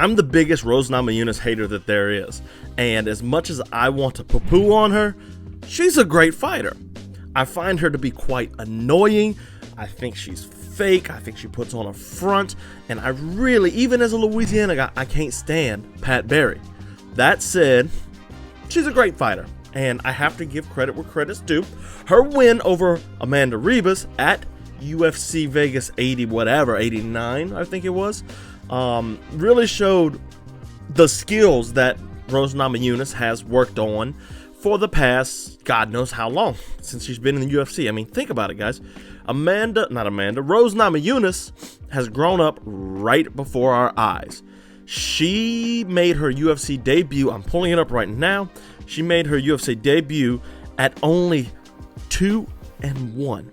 I'm the biggest Rose Namajunas hater that there is. And as much as I want to poo-poo on her, she's a great fighter. I find her to be quite annoying. I think she's fake. I think she puts on a front. And I really, even as a Louisiana guy, I can't stand Pat Barry. That said, she's a great fighter. And I have to give credit where credit's due. Her win over Amanda Ribas at UFC Vegas 89, I think it was, really showed the skills that Rose Namajunas has worked on for the past God knows how long since she's been in the UFC. I mean, think about it, guys. Rose Namajunas has grown up right before our eyes. She made her UFC debut, I'm pulling it up right now. She made her UFC debut at only 2-1.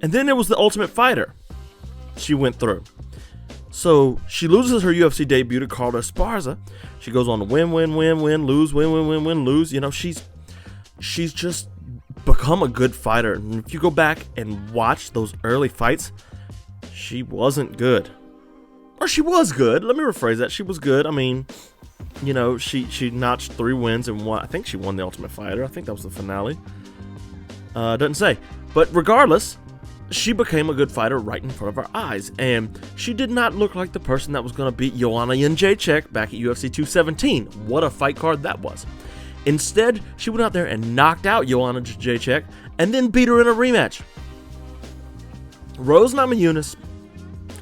And then it was the Ultimate Fighter she went through. So she loses her UFC debut to Carla Esparza. She goes on to win, lose, win, lose. You know, she's just become a good fighter. And if you go back and watch those early fights, she wasn't good. Or she was good. Let me rephrase that. She was good. I mean, you know, she notched 3 wins and won. I think she won the Ultimate Fighter. I think that was the finale. Doesn't say. But regardless, she became a good fighter right in front of our eyes. And she did not look like the person that was going to beat Joanna Jędrzejczyk back at UFC 217. What a fight card that was. Instead, she went out there and knocked out Joanna Jędrzejczyk and then beat her in a rematch. Rose Namajunas,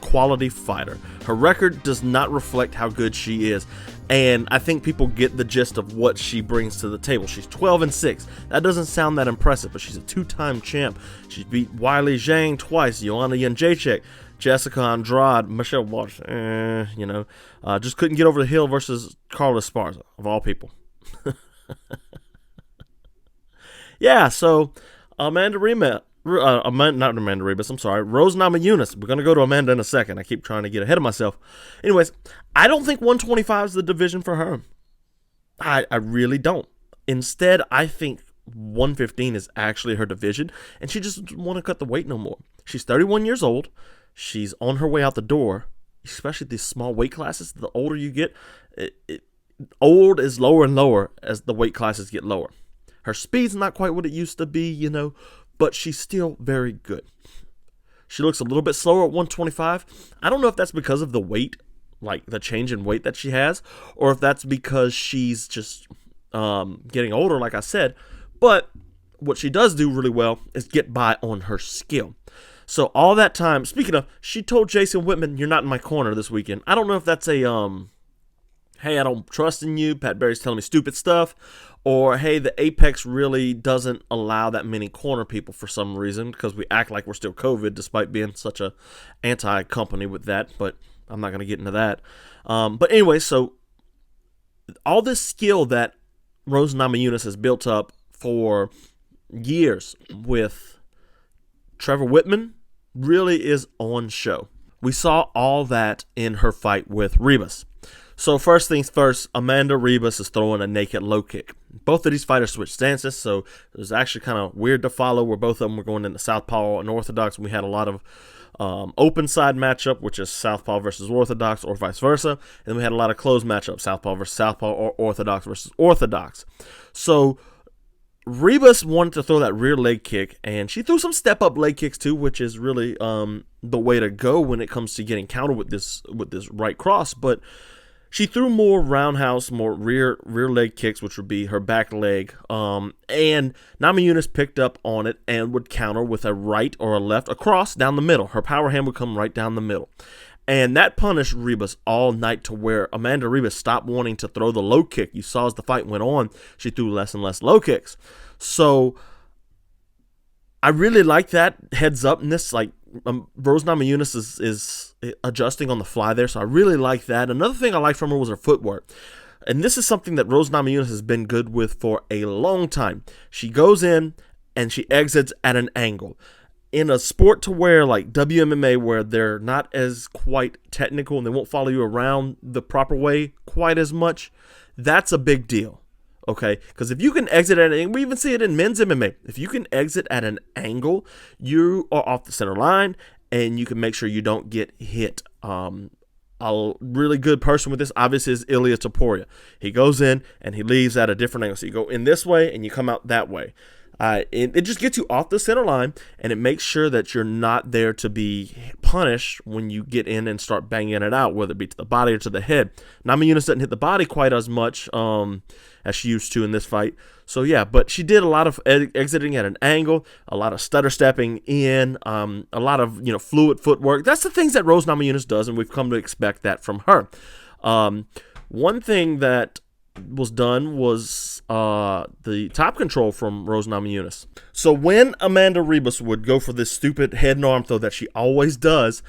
quality fighter. Her record does not reflect how good she is. And I think people get the gist of what she brings to the table. She's 12-6. That doesn't sound that impressive, but she's a 2-time champ. She's beat Weili Zhang twice, Joanna Jędrzejczyk, Jessica Andrade, Michelle Waters. Just couldn't get over the hill versus Carla Esparza, of all people. Yeah, so Amanda Ribas. Not Amanda Ribas, I'm sorry. Rose Namajunas. We're going to go to Amanda in a second. I keep trying to get ahead of myself. Anyways, I don't think 125 is the division for her. I really don't. Instead, I think 115 is actually her division, and she just doesn't want to cut the weight no more. She's 31 years old. She's on her way out the door, especially these small weight classes. The older you get, old is lower and lower as the weight classes get lower. Her speed's not quite what it used to be, you know, but she's still very good. She looks a little bit slower at 125. I don't know if that's because of the weight, like the change in weight that she has, or if that's because she's just getting older, like I said. But what she does do really well is get by on her skill. So all that time, speaking of, she told Jason Whitman, "You're not in my corner this weekend." I don't know if that's a, hey, I don't trust in you, Pat Barry's telling me stupid stuff, or hey, the Apex really doesn't allow that many corner people for some reason, because we act like we're still COVID despite being such a anti-company with that, but I'm not going to get into that. But anyway, so all this skill that Rose Namajunas has built up for years with Trevor Whitman really is on show. We saw all that in her fight with Ribas. So first things first, Amanda Ribas is throwing a naked low kick. Both of these fighters switched stances, so it was actually kind of weird to follow where both of them were going into Southpaw and Orthodox. We had a lot of open side matchup, which is Southpaw versus Orthodox or vice versa. And then we had a lot of closed matchup, Southpaw versus Southpaw or Orthodox versus Orthodox. So Ribas wanted to throw that rear leg kick, and she threw some step-up leg kicks too, which is really the way to go when it comes to getting countered with this right cross. But she threw more roundhouse, more rear leg kicks, which would be her back leg. And Namajunas picked up on it and would counter with a right or a left across down the middle. Her power hand would come right down the middle. And that punished Ribas all night to where Amanda Ribas stopped wanting to throw the low kick. You saw as the fight went on, she threw less and less low kicks. So I really like that heads up in this, like, Rose Namajunas is adjusting on the fly there, so I really like that. Another thing I liked from her was her footwork. And this is something that Rose Namajunas has been good with for a long time. She goes in and she exits at an angle. In a sport to where, like WMMA, where they're not as quite technical and they won't follow you around the proper way quite as much, that's a big deal. Okay, because if you can exit at an angle, we even see it in men's MMA. If you can exit at an angle, you are off the center line, and you can make sure you don't get hit a really good person with this, obviously, is Ilia Topuria. He goes in and he leaves at a different angle. So you go in this way and you come out that way. It just gets you off the center line, and it makes sure that you're not there to be punished when you get in and start banging it out, whether it be to the body or to the head. Namajunas doesn't hit the body quite as much as she used to in this fight. So, yeah, but she did a lot of exiting at an angle, a lot of stutter stepping in, a lot of fluid footwork. That's the things that Rose Namajunas does, and we've come to expect that from her. One thing that was done was the top control from Rose Namajunas. So when Amanda Ribas would go for this stupid head and arm throw that she always does,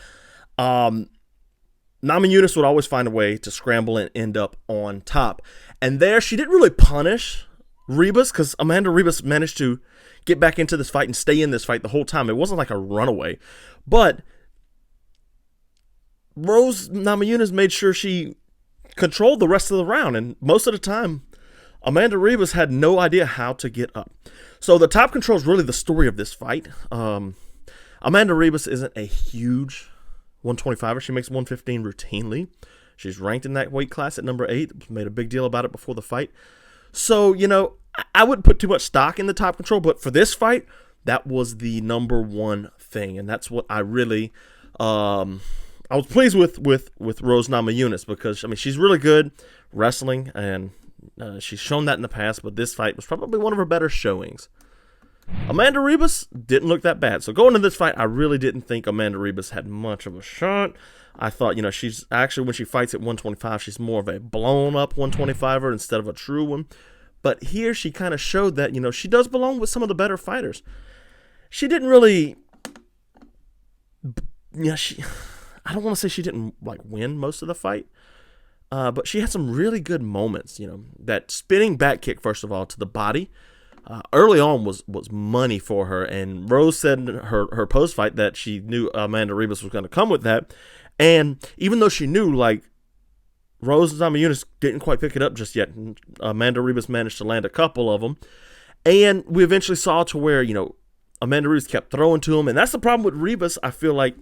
Namajunas would always find a way to scramble and end up on top. And there, she didn't really punish Ribas because Amanda Ribas managed to get back into this fight and stay in this fight the whole time. It wasn't like a runaway. But Rose Namajunas made sure she controlled the rest of the round, and most of the time Amanda Ribas had no idea how to get up. So the top control is really the story of this fight. Amanda Ribas isn't a huge 125er. She makes 115 routinely. She's ranked in that weight class at number 8. Made a big deal about it before the fight. So, I wouldn't put too much stock in the top control, but for this fight, that was the number one thing, and that's what I really I was pleased with Rose Namajunas because, she's really good wrestling, and she's shown that in the past, but this fight was probably one of her better showings. Amanda Ribas didn't look that bad. So going into this fight, I really didn't think Amanda Ribas had much of a shot. I thought, she's actually, when she fights at 125, she's more of a blown-up 125er instead of a true one. But here she kind of showed that, she does belong with some of the better fighters. She didn't really... I don't want to say she didn't win most of the fight, but she had some really good moments. That spinning back kick, first of all, to the body, early on was money for her. And Rose said in her post fight that she knew Amanda Ribas was going to come with that, and even though she knew, Rose Namajunas didn't quite pick it up just yet, Amanda Ribas managed to land a couple of them, and we eventually saw to where Amanda Ribas kept throwing to him, and that's the problem with Ribas. I feel like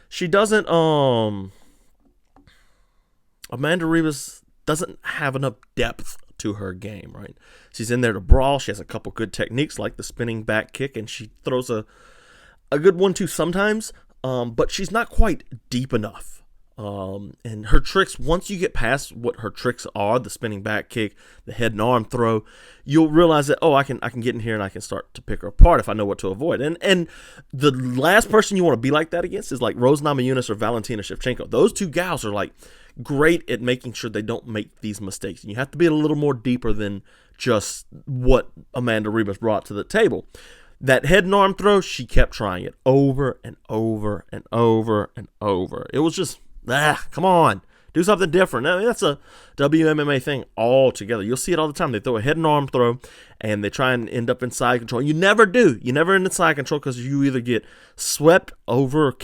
she doesn't, Amanda Ribas doesn't have enough depth to her game, right? She's in there to brawl. She has a couple good techniques like the spinning back kick, and she throws a good one too sometimes, but she's not quite deep enough. And her tricks, once you get past what her tricks are, the spinning back kick, the head and arm throw, you'll realize that, I can get in here and I can start to pick her apart if I know what to avoid. And the last person you want to be like that against is like Rose Namajunas or Valentina Shevchenko. Those two gals are great at making sure they don't make these mistakes. And you have to be a little more deeper than just what Amanda Ribas brought to the table. That head and arm throw, she kept trying it over and over and over and over. It was just, come on, do something different. That's a WMMA thing altogether. You'll see it all the time. They throw a head and arm throw, and they try and end up in side control. You never do. You never end in side control because you either get swept over,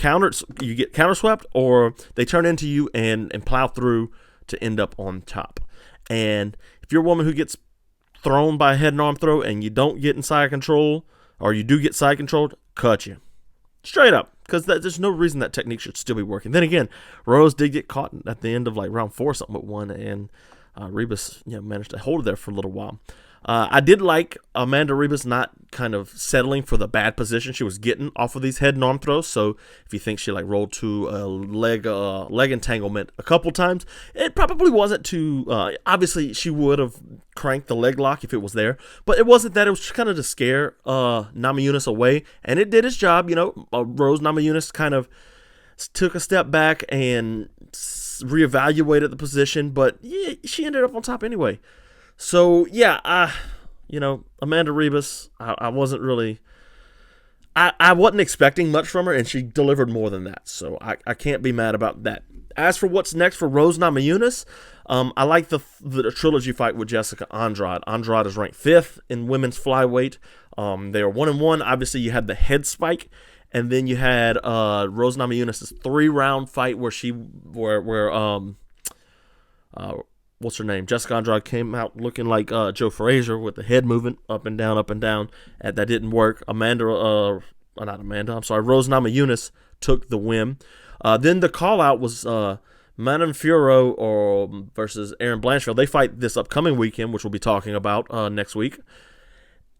you get counter swept, or they turn into you and plow through to end up on top. And if you're a woman who gets thrown by a head and arm throw and you don't get in side control, or you do get side controlled, cut you. Straight up. Because there's no reason that technique should still be working. Then again, Rose did get caught at the end of round 4 or something with one, and Ribas managed to hold it there for a little while. I did like Amanda Ribas not kind of settling for the bad position she was getting off of these head and arm throws. So if you think she rolled to a leg entanglement a couple times, it probably wasn't too. Obviously, she would have cranked the leg lock if it was there, but it wasn't that. It was kind of to scare Namajunas away, and it did its job. Rose Namajunas kind of took a step back and reevaluated the position, but she ended up on top anyway. So, Amanda Ribas, I wasn't really... I wasn't expecting much from her, and she delivered more than that. So, I can't be mad about that. As for what's next for Rose Namajunas, I like the trilogy fight with Jessica Andrade. Andrade is ranked 5th in women's flyweight. They are 1-1. Obviously, you had the head spike, and then you had Rose Namajunas' 3-round fight what's her name? Jessica Andrade came out looking like Joe Frazier with the head moving up and down, and that didn't work. Rose Namajunas took the win. Then the call out was Manon Fiorot or versus Erin Blanchfield. They fight this upcoming weekend, which we'll be talking about next week.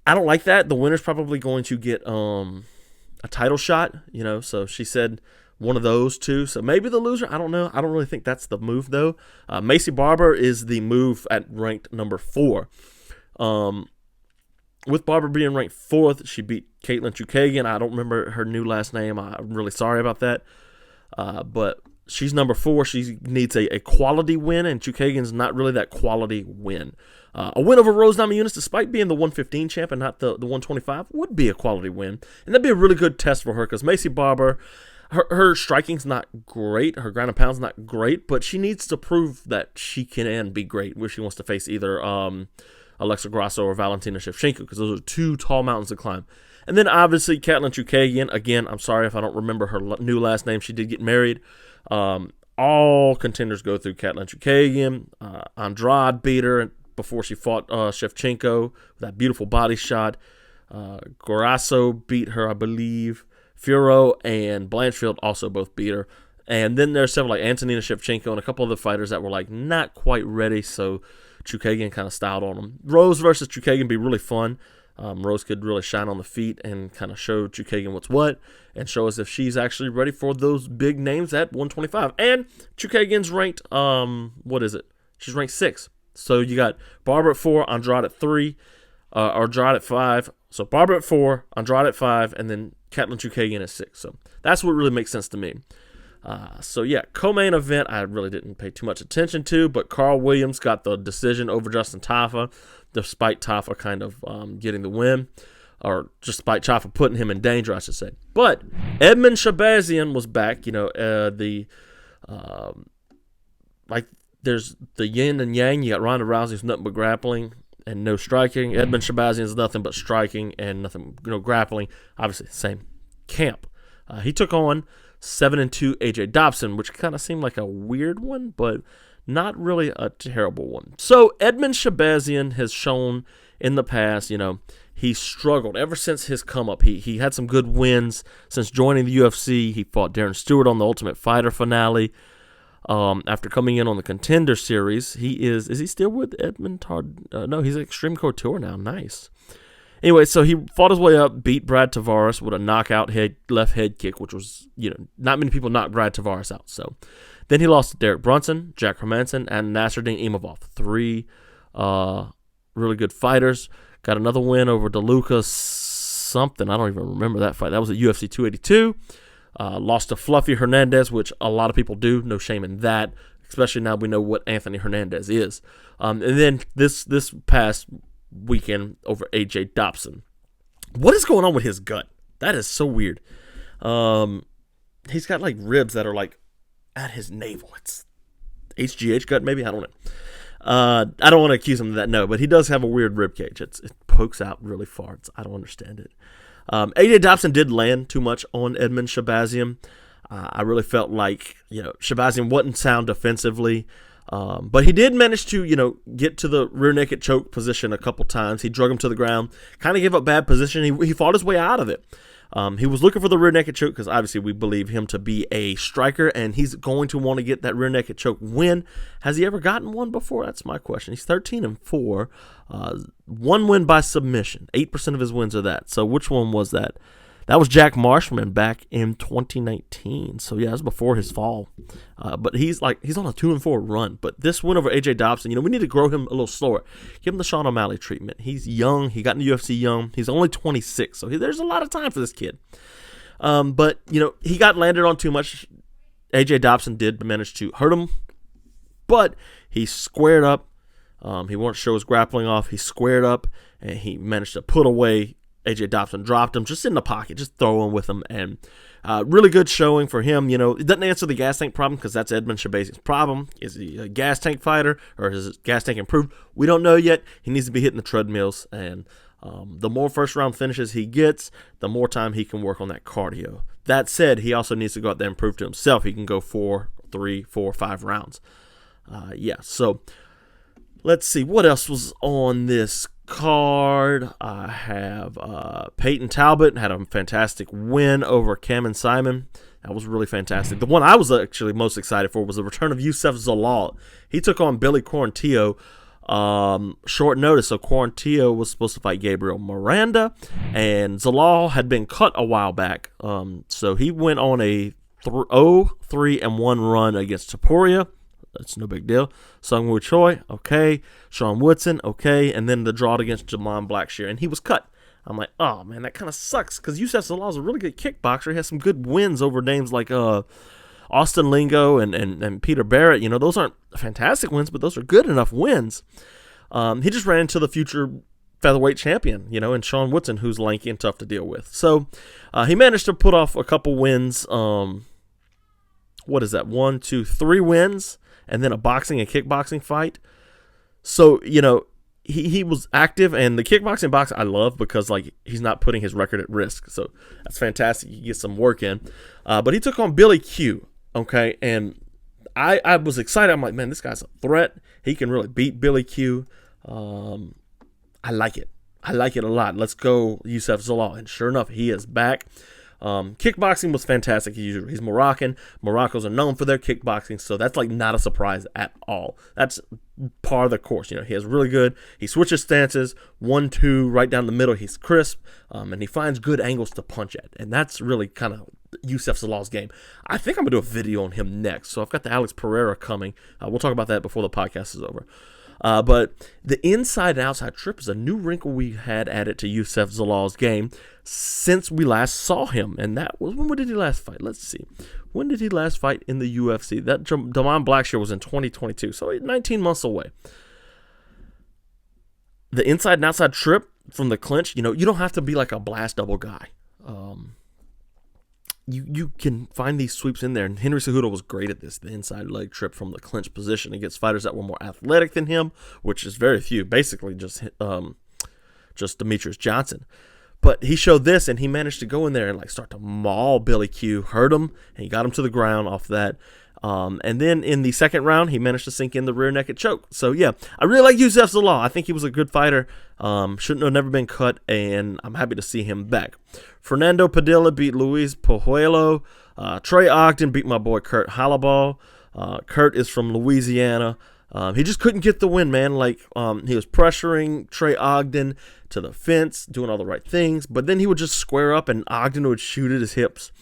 I don't like that. The winner's probably going to get a title shot, so she said one of those two. So maybe the loser, I don't know. I don't really think that's the move, though. Macy Barber is the move at ranked number 4. With Barber being ranked 4th, she beat Caitlin Chukagian. I don't remember her new last name. I'm really sorry about that. But she's number 4. She needs a quality win, and Chukagian's not really that quality win. A win over Rose Namajunas, despite being the 115 champ and not the 125, would be a quality win. And that'd be a really good test for her because Macy Barber, her striking's not great. Her ground and pound's not great, but she needs to prove that she can be great where she wants to face either Alexa Grasso or Valentina Shevchenko, because those are 2 tall mountains to climb. And then obviously Caitlin Chukagian. Again, I'm sorry if I don't remember her new last name. She did get married. All contenders go through Caitlin Chukagian. Andrade beat her before she fought Shevchenko with that beautiful body shot. Grasso beat her, I believe. Fiorot and Blanchfield also both beat her. And then there's several like Antonina Shevchenko and a couple other fighters that were like not quite ready, so Chukagian kind of styled on them. Rose versus Chukagian be really fun. Rose could really shine on the feet and kind of show Chukagian what's what and show us if she's actually ready for those big names at 125. And Chukagian's ranked, what is it? She's ranked 6. So you got Barber at 4, Andrade at 3, Andrade at 5. So Barber at 4, Andrade at 5, and then Caitlin Chukagian at 6. So that's what really makes sense to me. So yeah, co-main event I really didn't pay too much attention to, but Carl Williams got the decision over Justin Tafa, despite Tafa kind of getting the win, or despite Tafa putting him in danger, I should say. But Edmen Shahbazyan was back. There's the yin and yang. You got Ronda Rousey, who's nothing but grappling and no striking. Edmen Shahbazyan is nothing but striking and nothing, grappling. Obviously, same camp. He took on 7-2 AJ Dobson, which kind of seemed like a weird one, but not really a terrible one. So Edmen Shahbazyan has shown in the past, he struggled ever since his come up. He had some good wins since joining the UFC. He fought Darren Stewart on the Ultimate Fighter finale. After coming in on the Contender Series, is he still with Edmond no, he's at Extreme Couture now. Nice. Anyway, so he fought his way up, beat Brad Tavares with a knockout left head kick, which was, not many people knocked Brad Tavares out. So then he lost to Derek Brunson, Jack Hermanson, and Nasruddin Imavov. 3 really good fighters. Got another win over DeLuca something. I don't even remember that fight. That was at UFC 282. Lost to Fluffy Hernandez, which a lot of people do. No shame in that, especially now we know what Anthony Hernandez is. And then this past weekend over AJ Dobson. What is going on with his gut? That is so weird. He's got like ribs that are like at his navel. It's HGH gut, maybe? I don't know. I don't want to accuse him of that, no, but he does have a weird rib cage. It pokes out really far. I don't understand it. AJ Dobson did land too much on Edmen Shahbazyan. I really felt like, Shahbazyan wasn't sound defensively. But he did manage to, get to the rear naked choke position a couple times. He drug him to the ground, kind of gave up bad position. He fought his way out of it. He was looking for the rear naked choke because obviously we believe him to be a striker, and he's going to want to get that rear naked choke win. Has he ever gotten one before? That's my question. He's 13-4. 1 win by submission. 8% of his wins are that. So which one was that? That was Jack Marshman back in 2019. So yeah, that's before his fall. But he's on a 2-4 run. But this win over AJ Dobson, we need to grow him a little slower. Give him the Sean O'Malley treatment. He's young. He got in the UFC young. He's only 26. So there's a lot of time for this kid. But he got landed on too much. AJ Dobson did manage to hurt him. But he squared up. He wanted to show his grappling off. He squared up. And he managed to put away AJ Dobson, dropped him just in the pocket, just throwing with him, and really good showing for him. It doesn't answer the gas tank problem because that's Edmen Shahbazyan's problem. Is he a gas tank fighter or is his gas tank improved? We don't know yet. He needs to be hitting the treadmills, and the more first round finishes he gets, the more time he can work on that cardio. That said, he also needs to go out there and prove to himself he can go 4, 3, 4, 5 rounds. So let's see what else was on this card. I have Peyton Talbot had a fantastic win over Cameron Simon. That was really fantastic. The one I was actually most excited for was the return of Youssef Zalal. He took on Billy Quarantillo short notice. So Quarantillo was supposed to fight Gabriel Miranda, and Zalal had been cut a while back. So he went on a 0-3-1 run against Topuria. That's no big deal. Sungwoo Choi, okay. Sean Woodson, okay. And then the draw against Jamon Blackshear, and he was cut. I'm like, oh, man, that kind of sucks because Youssef Zalal is a really good kickboxer. He has some good wins over names like Austin Lingo and Peter Barrett. You know, those aren't fantastic wins, but those are good enough wins. He just ran into the future featherweight champion, you know, and Sean Woodson, who's lanky and tough to deal with. So he managed to put off a couple wins. What is that? 1, 2, 3 wins, and then a boxing and kickboxing fight. So, you know, he was active, and the kickboxing box I love because, like, he's not putting his record at risk. So that's fantastic. You get some work in. But he took on Billy Q, okay? And I was excited. I'm like, man, this guy's a threat. He can really beat Billy Q. I like it. I like it a lot. Let's go, Youssef Zalal. And sure enough, he is back. Kickboxing was fantastic. He's Moroccan. Moroccans are known for their kickboxing, so that's like not a surprise at all. That's part of the course. You know, he is really good. He switches stances, 1-2, right down the middle. He's crisp, and he finds good angles to punch at, and that's really kind of Youssef Zalal's game. I think I'm gonna do a video on him next. So I've got the Alex Pereira coming. We'll talk about that before the podcast is over. But the inside and outside trip is a new wrinkle we had added to Youssef Zalal's game since we last saw him. And that was, when did he last fight? Let's see. When did he last fight in the UFC? That Jamon Blackshear was in 2022, so 19 months away. The inside and outside trip from the clinch, you know, you don't have to be like a blast double guy. You can find these sweeps in there, and Henry Cejudo was great at this, the inside leg trip from the clinch position against fighters that were more athletic than him, which is very few, basically just Demetrius Johnson. But he showed this, and he managed to go in there and like start to maul Billy Q, hurt him, and he got him to the ground off that. And then in the second round, he managed to sink in the rear naked choke. So, yeah, I really like Youssef Zalal. I think he was a good fighter. Shouldn't have never been cut, and I'm happy to see him back. Fernando Padilla beat Luis Pojuelo. Trey Ogden beat my boy Kurt Hallaball. Kurt is from Louisiana. He just couldn't get the win, man. Like, he was pressuring Trey Ogden to the fence, doing all the right things, but then he would just square up, and Ogden would shoot at his hips.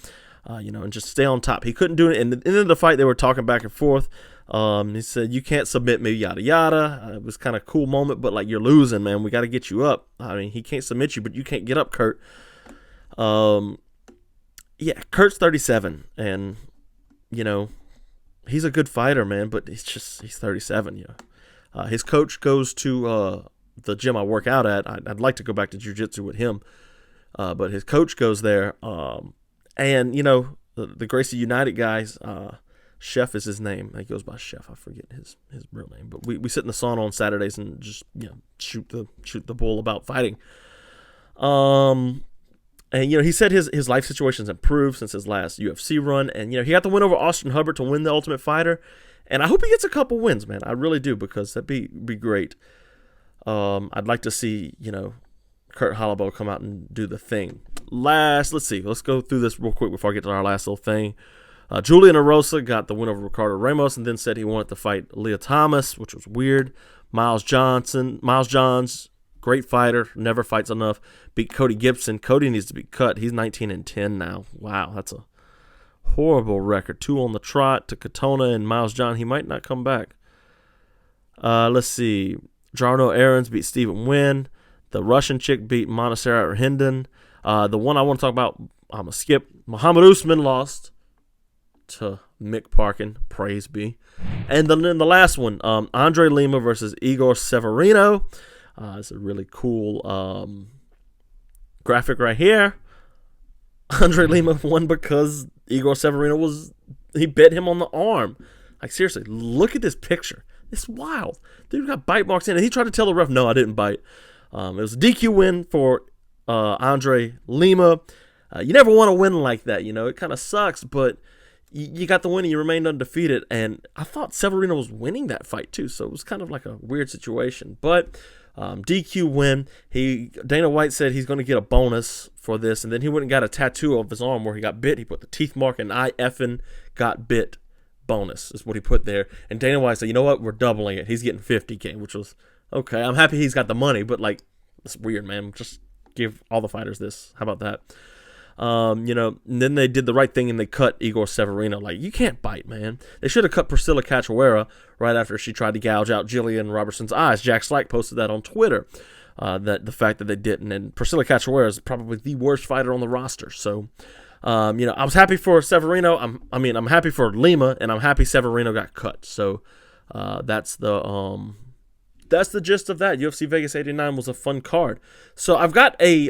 You know, and just stay on top. He couldn't do it. And at the end of the fight, they were talking back and forth. He said, you can't submit me, yada, yada. It was kind of a cool moment, but, like, you're losing, man. We got to get you up. I mean, he can't submit you, but you can't get up, Kurt. Yeah, Kurt's 37, and, you know, he's a good fighter, man, but he's 37, you know. His coach goes to the gym I work out at. I'd like to go back to jiu-jitsu with him, but his coach goes there, and, you know, the Gracie United guys, Chef is his name. He goes by Chef. I forget his real name. But we sit in the sauna on Saturdays and just, you know, shoot the bull about fighting. And, you know, he said his life situation's improved since his last UFC run. And, you know, he got the win over Austin Hubbard to win the Ultimate Fighter. And I hope he gets a couple wins, man. I really do, because that'd be great. I'd like to see, you know, Kurt Hallaball come out and do the thing. Let's go through this real quick before I get to our last little thing. Julian Erosa got the win over Ricardo Ramos and then said he wanted to fight Leah Thomas, which was weird. Miles Johns, great fighter, never fights enough, beat Cody Gibson. Cody needs to be cut. He's 19-10 now. Wow, that's a horrible record. 2 on the trot to Katona and Miles John. He might not come back. Let's see. Jarno Aarons beat Stephen Wynn. The Russian chick beat Montserrat Hinden. The one I want to talk about, I'm going to skip. Muhammad Usman lost to Mick Parkin. Praise be. And then the last one, Andre Lima versus Igor Severino. It's a really cool graphic right here. Andre Lima won because Igor Severino he bit him on the arm. Like, seriously, look at this picture. It's wild. Dude got bite marks in it. He tried to tell the ref, no, I didn't bite. It was a DQ win for Andre Lima. You never want to win like that, you know. It kind of sucks, but you got the win and you remained undefeated. And I thought Severino was winning that fight too, so it was kind of like a weird situation. But DQ win. Dana White said he's going to get a bonus for this, and then he went and got a tattoo of his arm where he got bit. He put the teeth mark, and I effing got bit bonus is what he put there. And Dana White said, you know what, we're doubling it. He's getting $50K, which was okay. I'm happy he's got the money, but like, it's weird, man. Just give all the fighters this. How about that? You know, and then they did the right thing and they cut Igor Severino. Like, you can't bite, man. They should have cut Priscilla Cachoeira right after she tried to gouge out Jillian Robertson's eyes. Jack Slack posted that on Twitter, that the fact that they didn't. And Priscilla Cachoeira is probably the worst fighter on the roster. So, you know, I was happy for Severino. I'm happy for Lima, and I'm happy Severino got cut. So, that's the gist of that. UFC Vegas 89 was a fun card. So I've got a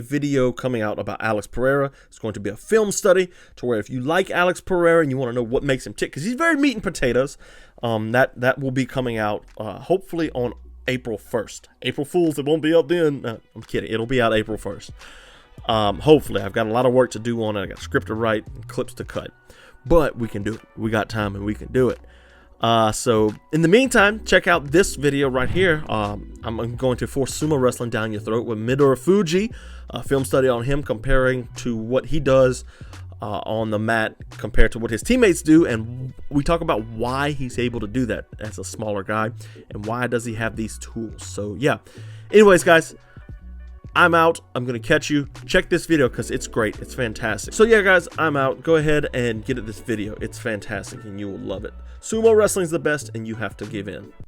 video coming out about Alex Pereira. It's going to be a film study to where if you like Alex Pereira and you want to know what makes him tick, because he's very meat and potatoes, that will be coming out hopefully on April 1st. April Fools, it won't be out then. No, I'm kidding. It'll be out April 1st. Hopefully. I've got a lot of work to do on it. I got script to write and clips to cut. But we can do it. We got time and we can do it. So in the meantime, check out this video right here. I'm going to force sumo wrestling down your throat with Midori Fuji, a film study on him comparing to what he does on the mat compared to what his teammates do, and we talk about why he's able to do that as a smaller guy and why does he have these tools. So yeah, anyways guys, I'm out. I'm going to catch you. Check this video because it's great. It's fantastic. So yeah, guys, I'm out. Go ahead and get at this video. It's fantastic and you will love it. Sumo wrestling is the best and you have to give in.